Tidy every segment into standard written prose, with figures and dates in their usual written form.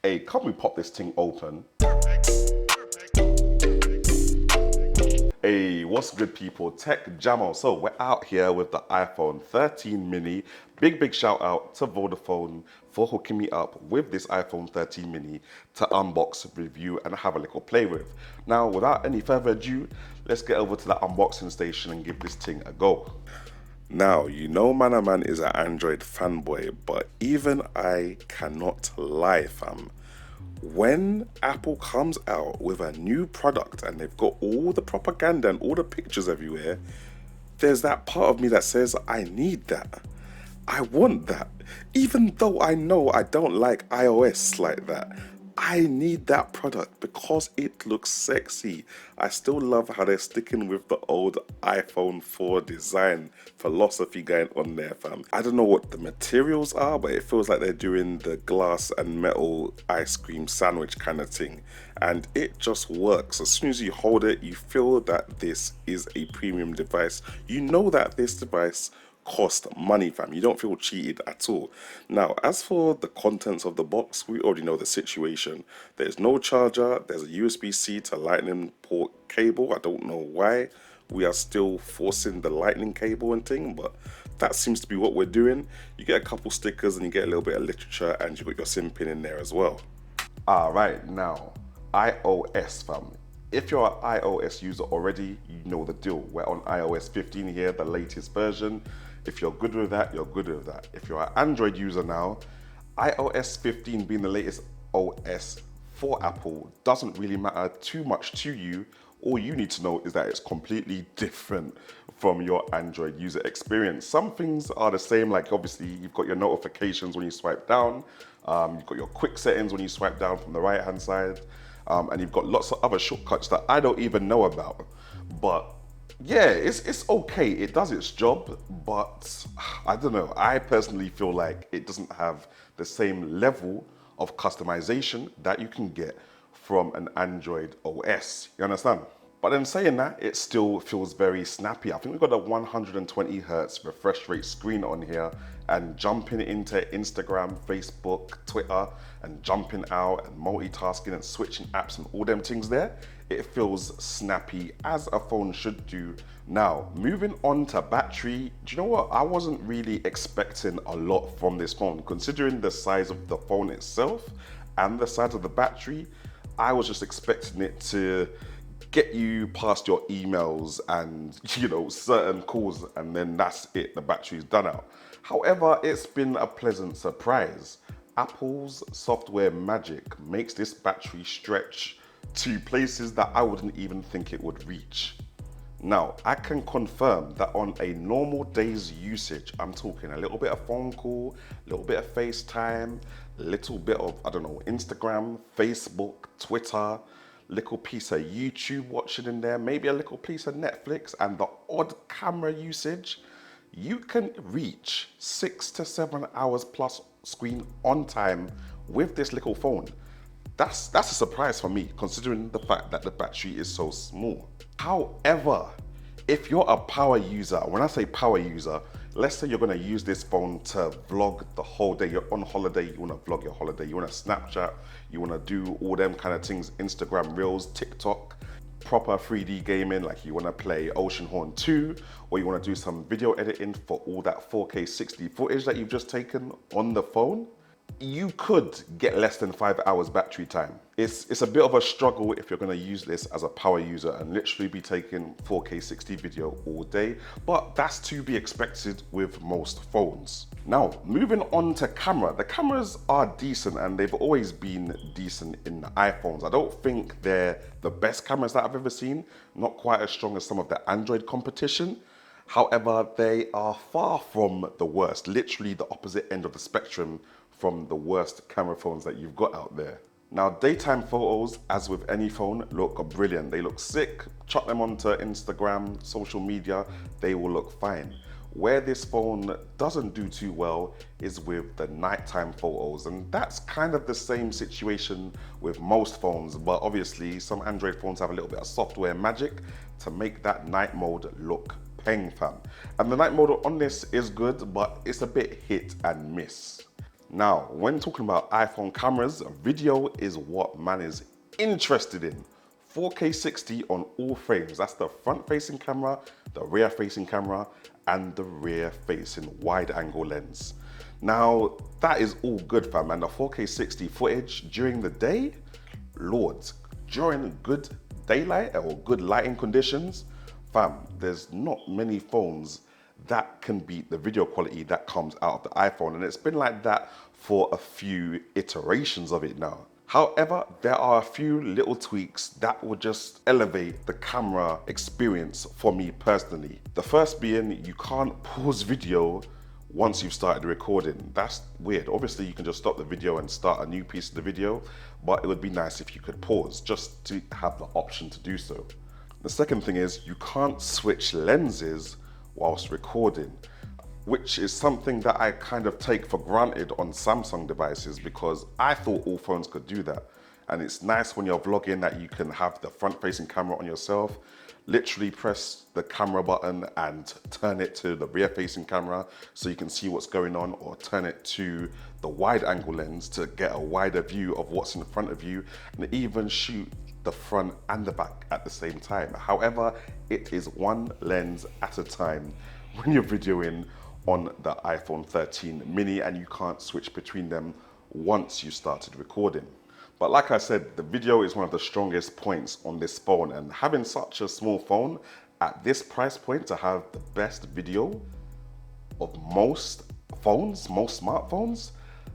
Hey, can we pop this thing open? Hey, what's good people? Tech Jamo. So we're out here with the iPhone 13 mini. Big shout out to Vodafone for hooking me up with this iPhone 13 mini to unbox, review and have a little play with. Now, without any further ado, let's get over to the unboxing station and give this thing a go. Now, you know man is an Android fanboy, but even I cannot lie, fam. When Apple comes out with a new product and they've got all the propaganda and all the pictures everywhere, there's that part of me that says, I need that. I want that. Even though I know I don't like iOS like that, I need that product because it looks sexy. I still love how they're sticking with the old iPhone 4 design philosophy going on there, fam. I don't know what the materials are, but it feels like they're doing the glass and metal ice cream sandwich kind of thing. And it just works. As soon as you hold it, you feel that this is a premium device. You know that this device cost money, fam. You don't feel cheated at all. Now, as for the contents of the box, we already know the situation. There's no charger, there's a USB-C to lightning port cable. I don't know why we are still forcing the lightning cable and thing, but that seems to be what we're doing. You get a couple stickers and you get a little bit of literature and you got your SIM pin in there as well. Alright, now, iOS, fam. If you're an iOS user already, you know the deal. We're on iOS 15 here, the latest version. If you're good with that, you're good with that. If you're an Android user now, iOS 15 being the latest OS for Apple doesn't really matter too much to you. All you need to know is that it's completely different from your Android user experience. Some things are the same, like obviously you've got your notifications when you swipe down, you've got your quick settings when you swipe down from the right hand side, and you've got lots of other shortcuts that I don't even know about. But yeah, it's okay. It does its job, but I don't know. I personally feel like it doesn't have the same level of customization that you can get from an Android OS. You understand? But then saying that, it still feels very snappy. I think we've got a 120 hertz refresh rate screen on here, and jumping into Instagram, Facebook, Twitter, and jumping out and multitasking and switching apps and all them things there, it feels snappy as a phone should do. Now, moving on to battery, do you know what? I wasn't really expecting a lot from this phone. Considering the size of the phone itself and the size of the battery, I was just expecting it to get you past your emails and certain calls, and then that's it, the battery's done out. However, it's been a pleasant surprise. Apple's software magic makes this battery stretch to places that I wouldn't even think it would reach. Now, I can confirm that on a normal day's usage, I'm talking a little bit of phone call, a little bit of FaceTime, a little bit of, I don't know, Instagram, Facebook, Twitter, little piece of YouTube watching in there, maybe a little piece of Netflix, and the odd camera usage, you can reach 6 to 7 hours plus screen on time with this little phone. That's a surprise for me, considering the fact that the battery is so small. However, if you're a power user, when I say power user, let's say you're gonna use this phone to vlog the whole day. You're on holiday, you wanna vlog your holiday, you wanna Snapchat, you wanna do all them kind of things, Instagram Reels, TikTok, proper 3D gaming, like you wanna play Oceanhorn 2, or you wanna do some video editing for all that 4K 60 footage that you've just taken on the phone, you could get less than 5 hours battery time. It's a bit of a struggle if you're gonna use this as a power user and literally be taking 4K 60 video all day, but that's to be expected with most phones. Now, moving on to camera. The cameras are decent and they've always been decent in the iPhones. I don't think they're the best cameras that I've ever seen, not quite as strong as some of the Android competition. However, they are far from the worst, literally the opposite end of the spectrum from the worst camera phones that you've got out there. Now, daytime photos, as with any phone, look brilliant. They look sick. Chuck them onto Instagram, social media, they will look fine. Where this phone doesn't do too well is with the nighttime photos, and that's kind of the same situation with most phones, but obviously some Android phones have a little bit of software magic to make that night mode look peng, fam. And the night mode on this is good, but it's a bit hit and miss. Now, when talking about iPhone cameras, video is what man is interested in. 4K 60 on all frames. That's the front facing camera, the rear facing camera, and the rear facing wide angle lens. Now, that is all good, fam, and the 4K 60 footage during the day, lords, during good daylight or good lighting conditions, fam, there's not many phones that can beat the video quality that comes out of the iPhone, and it's been like that for a few iterations of it now. However, there are a few little tweaks that will just elevate the camera experience for me personally. The first being, you can't pause video once you've started recording. That's weird. Obviously, you can just stop the video and start a new piece of the video, but it would be nice if you could pause just to have the option to do so. The second thing is, you can't switch lenses whilst recording, which is something that I kind of take for granted on Samsung devices because I thought all phones could do that. And it's nice when you're vlogging that you can have the front facing camera on yourself, literally press the camera button and turn it to the rear facing camera so you can see what's going on, or turn it to the wide angle lens to get a wider view of what's in front of you, and even shoot the front and the back at the same time. However, it is one lens at a time when you're videoing on the iPhone 13 mini, and you can't switch between them once you started recording. But like I said, the video is one of the strongest points on this phone, and having such a small phone at this price point to have the best video of most phones, most smartphones,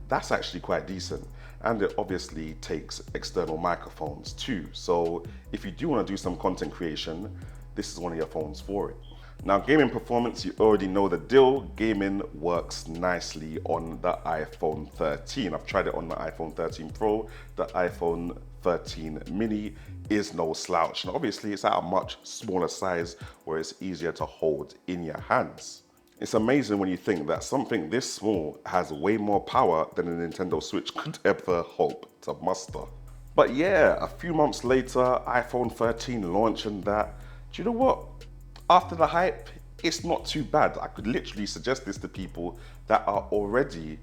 that's actually quite decent. And it obviously takes external microphones too. So if you do want to do some content creation, this is one of your phones for it. Now, gaming performance, you already know the deal. Gaming works nicely on the iPhone 13. I've tried it on the iPhone 13 Pro. The iPhone 13 mini is no slouch. And obviously it's at a much smaller size where it's easier to hold in your hands. It's amazing when you think that something this small has way more power than a Nintendo Switch could ever hope to muster. But yeah, a few months later, iPhone 13 launched, and that, do you know what? After the hype, it's not too bad. I could literally suggest this to people that are already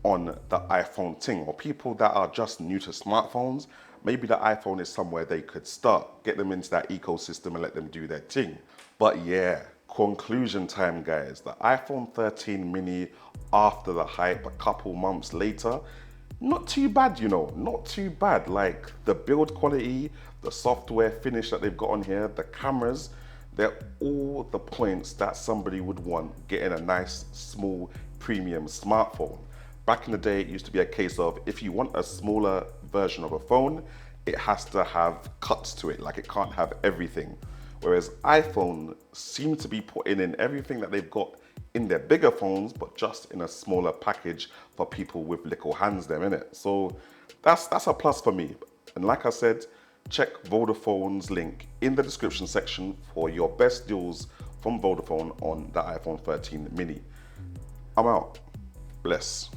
on the iPhone thing, or people that are just new to smartphones. Maybe the iPhone is somewhere they could start, get them into that ecosystem and let them do their thing. But yeah, conclusion time, guys. The iPhone 13 mini, after the hype, a couple months later, not too bad, you know, not too bad. Like the build quality, the software finish that they've got on here, the cameras, they're all the points that somebody would want getting a nice, small, premium smartphone. Back in the day, it used to be a case of, if you want a smaller version of a phone, it has to have cuts to it, like it can't have everything. Whereas iPhone seem to be putting in everything that they've got in their bigger phones, but just in a smaller package for people with little hands there, innit? So that's a plus for me. And like I said, check Vodafone's link in the description section for your best deals from Vodafone on the iPhone 13 mini. I'm out. Bless.